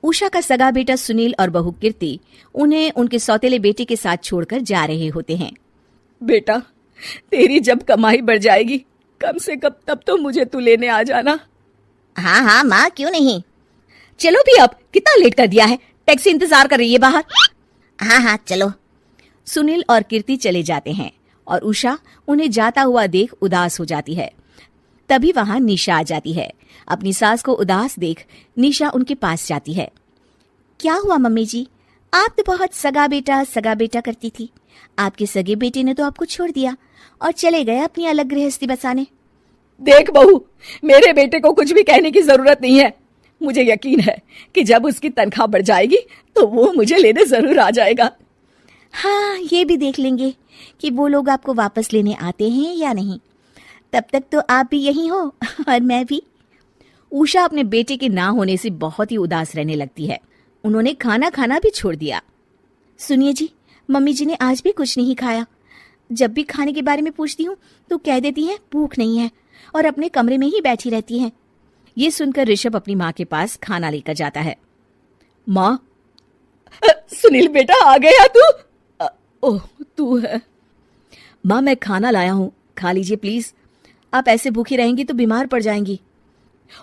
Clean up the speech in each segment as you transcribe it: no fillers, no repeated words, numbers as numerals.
उषा का सगा बेटा सुनील और बहू कीर्ति उन्हें उनके सौतेले बेटे के साथ छोड़कर जा रहे होते हैं। बेटा, तेरी जब कमाई बढ़ जाएगी कम से कम तब तो मुझे तू लेने आ जाना। हाँ हाँ माँ, क्यों नहीं। चलो भी, अब कितना लेट कर दिया है, टैक्सी इंतजार कर रही है बाहर। हाँ हाँ चलो। सुनील और कीर्ति चले जाते हैं और उषा उन्हें जाता हुआ देख उदास हो जाती है। तभी वहां निशा आ जाती है। अपनी सास को उदास देख निशा उनके पास जाती है। क्या हुआ मम्मी जी, आप तो बहुत सगा बेटा करती थी। आपके सगे बेटे ने तो आपको छोड़ दिया और चले गए अपनी अलग गृहस्थी बसाने। देख बहू, मेरे बेटे को कुछ भी कहने की जरूरत नहीं है। मुझे यकीन है कि जब उसकी तनख्वाह बढ़ जाएगी तो वो मुझे लेने जरूर आ जाएगा। हाँ, ये भी देख लेंगे कि वो लोग आपको वापस लेने आते हैं या नहीं। तब तक तो आप भी यहीं हो और मैं भी। उषा अपने बेटे के ना होने से बहुत ही उदास रहने लगती है। उन्होंने खाना खाना भी छोड़ दिया। सुनिए जी, मम्मी जी ने आज भी कुछ नहीं खाया। जब भी खाने के बारे में पूछती हूँ तो कह देती हैं भूख नहीं है और अपने कमरे में ही बैठी रहती हैं। ये सुनकर ऋषभ अपनी माँ के पास खाना लेकर जाता है। माँ, सुनील बेटा आ गया तू? ओह, तू है। माँ, मैं खाना लाया हूँ, खा लीजिए प्लीज। आप ऐसे भूखी रहेंगी तो बीमार पड़ जाएंगी।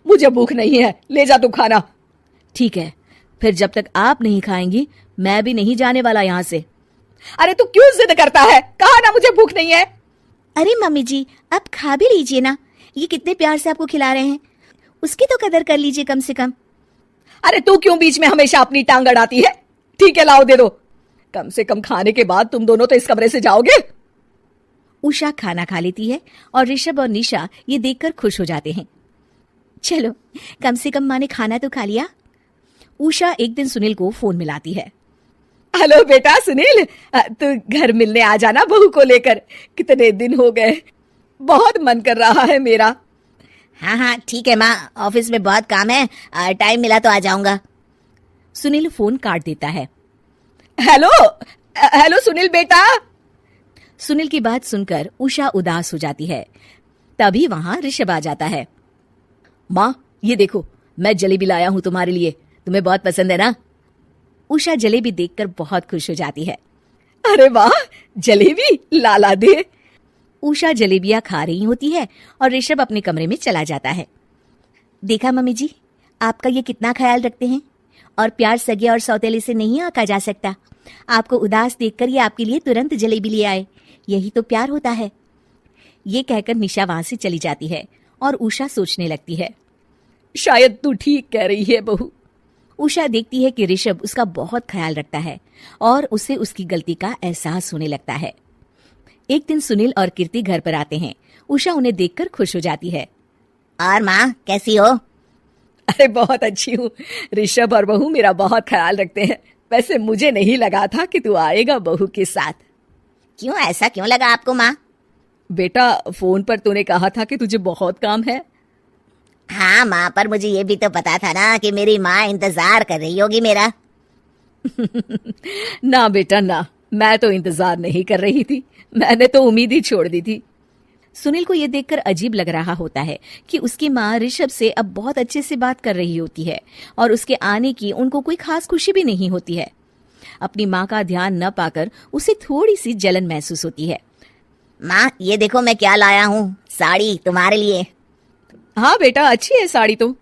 मुझे भूख नहीं है, ले जा तू खाना। ठीक है, फिर जब तक आप नहीं खाएंगी मैं भी नहीं जाने वाला यहाँ से। अरे तू क्यों जिद करता है? कहा ना मुझे भूख नहीं है। अरे मम्मी जी, आप खा भी लीजिए ना, ये कितने प्यार से आपको खिला रहे हैं, उसकी तो कदर कर लीजिए कम से कम। अरे तू क्यों बीच में हमेशा अपनी टांग अड़ाती है? ठीक है, लाओ दे दो। कम से कम खाने के बाद तुम दोनों तो इस कमरे से जाओगे। उषा खाना खा लेती है और ऋषभ और निशा ये देखकर खुश हो जाते हैं। चलो, कम से कम माँ ने खाना तो खा लिया। उषा एक दिन सुनील को फोन मिलाती है। हेलो बेटा सुनील, तू घर मिलने आ जाना बहू को लेकर। कितने दिन हो गए, बहुत मन कर रहा है मेरा। हाँ हाँ ठीक है माँ, ऑफिस में बहुत काम है, टाइम मिला तो आ जाऊंगा। सुनील फोन काट देता है। हेलो हेलो सुनील बेटा। सुनील की बात सुनकर उषा उदास हो जाती है। तभी वहां ऋषभ आ जाता है। माँ, ये देखो, मैं जलेबी लाया हूँ तुम्हारे लिए, तुम्हें बहुत पसंद है ना? उषा जलेबी देखकर बहुत खुश हो जाती है। अरे वाह, जलेबी ला दे। उषा जलेबियां खा रही होती है और ऋषभ अपने कमरे में चला जाता है। देखा मम्मी जी, आपका ये कितना ख्याल रखते हैं, और प्यार सगे और सौतेले से नहीं आंका जा सकता। आपको उदास देखकर ये आपके लिए तुरंत जलेबी ले आए, यही तो प्यार होता है। ये कहकर निशा वहां से चली जाती है और उषा सोचने लगती है, शायद तू ठीक कह रही है बहू। उषा देखती है कि ऋषभ उसका बहुत ख्याल रखता है और उसे उसकी गलती का एहसास होने लगता है। एक दिन सुनील और कीर्ति घर पर आते हैं। उषा उन्हें देखकर खुश हो जाती है। और माँ कैसी हो? अरे बहुत अच्छी हूँ। ऋषभ और बहू मेरा बहुत ख्याल रखते हैं। वैसे मुझे नहीं लगा था कि तू आएगा बहू के साथ। क्यों, ऐसा क्यों लगा आपको माँ? बेटा, फोन पर तूने कहा था कि तुझे बहुत काम है। हाँ माँ, पर मुझे ये भी तो पता था ना कि मेरी माँ इंतजार कर रही होगी मेरा। ना बेटा ना, मैं तो इंतजार नहीं कर रही थी, मैंने तो उम्मीद ही छोड़ दी थी। सुनील को यह देखकर अजीब लग रहा होता है कि उसकी माँ ऋषभ से अब बहुत अच्छे से बात कर रही होती है और उसके आने की उनको कोई खास खुशी भी नहीं होती है। अपनी माँ का ध्यान न पाकर उसे थोड़ी सी जलन महसूस होती है। माँ, ये देखो मैं क्या लाया हूँ, साड़ी तुम्हारे लिए। हाँ बेटा, अच्छी है साड़ी तो।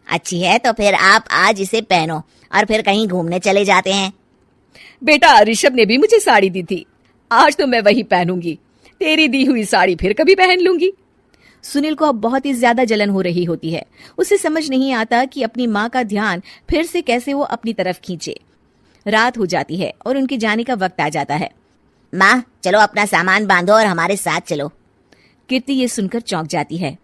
अच्छी है तो फिर आप आज इसे पहनो और फिर कहीं घूमने चले जाते हैं। बेटा, ऋषभ ने भी मुझे साड़ी दी थी, आज तो मैं वही पहनूंगी। तेरी दी हुई साड़ी फिर कभी पहन लूंगी। सुनील को अब बहुत ही ज्यादा जलन हो रही होती है। उसे समझ नहीं आता कि अपनी माँ का ध्यान फिर से कैसे वो अपनी तरफ खींचे। रात हो जाती है और उनके जाने का वक्त आ जाता है। माँ चलो अपना सामान बांधो और हमारे साथ चलो। कीर्ति ये सुनकर चौंक जाती है।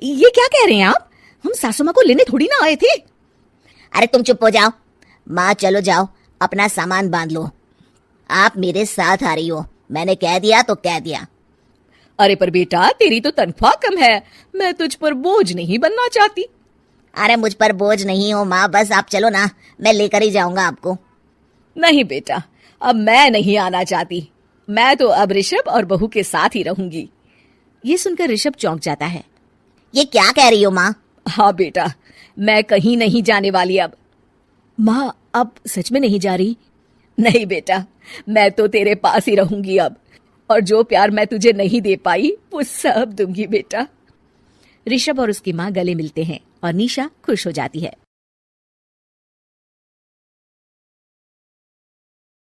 ये क्या कह रहे हैं आप? हम सासू माँ को लेने थोड़ी ना आए थे। अरे तुम चुप हो जाओ। माँ चलो जाओ, अपना सामान बांध लो। आप मेरे साथ आ रही हो, मैंने कह दिया तो कह दिया। अरे पर बेटा, तेरी तो तनख्वाह कम है, मैं तुझ पर बोझ नहीं बनना चाहती। अरे मुझ पर बोझ नहीं हो माँ, बस आप चलो ना, मैं लेकर ही जाऊंगा आपको। नहीं बेटा, अब मैं नहीं आना चाहती, मैं तो अब ऋषभ और बहू के साथ ही रहूंगी। ये सुनकर ऋषभ चौंक जाता है। ये क्या कह रही हो माँ? हाँ बेटा, मैं कहीं नहीं जाने वाली अब। माँ अब सच में नहीं जा रही? नहीं बेटा, मैं तो तेरे पास ही रहूंगी अब, और जो प्यार मैं तुझे नहीं दे पाई वो सब दूंगी बेटा। ऋषभ और उसकी माँ गले मिलते हैं और निशा खुश हो जाती है।